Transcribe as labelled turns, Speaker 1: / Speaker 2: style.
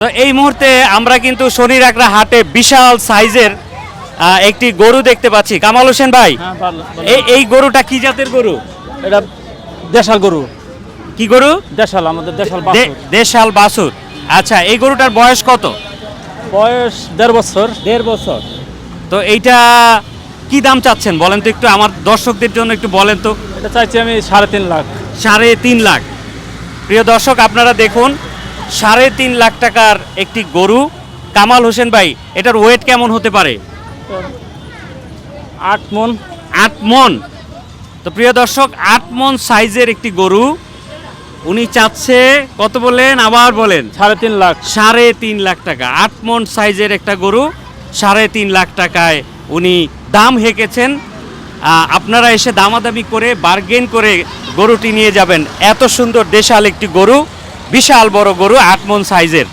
Speaker 1: তো এই মুহূর্তে আমরা কিন্তু শনির একটা হাটে বিশাল সাইজের একটি গরু দেখতে পাচ্ছি। কামাল হোসেন ভাই,
Speaker 2: হ্যাঁ, ভালো।
Speaker 1: এই গরুটা কি জাতের গরু?
Speaker 2: এটা দেশাল গরু,
Speaker 1: কি গরু?
Speaker 2: দেশাল, আমাদের দেশাল বাছুর।
Speaker 1: দেশাল বাছুর। আচ্ছা, এই গরুটার বয়স কত?
Speaker 2: বয়স 1.5 বছর।
Speaker 1: 1.5 বছর। তো এইটা কি দাম চাচ্ছেন বলেন তো, একটু আমার দর্শকদের জন্য একটু বলেন তো।
Speaker 2: এটা চাইছি আমি 3.5 লাখ।
Speaker 1: 3.5 লাখ। প্রিয় দর্শক, আপনারা দেখুন 3.5 লাখ টাকার একটি গরু। কামাল হোসেন ভাই, এটার ওয়েট কেমন হতে পারে?
Speaker 2: 8 মন।
Speaker 1: 8 মন। তো প্রিয় দর্শক, 8 মন সাইজের একটি গরু উনি চাচ্ছে কত বলেন, আবার বলেন?
Speaker 2: 3.5 লাখ।
Speaker 1: 3.5 লাখ টাকা। 8 মন সাইজের একটা গরু 3.5 লাখ টাকায় উনি দাম হেঁকেছেন। আপনারা এসে দামাদামি করে বার্গেন করে গরুটি নিয়ে যাবেন। এত সুন্দর দেশাল একটি গরু, বিশাল বড় গরু, 8 মন সাইজের।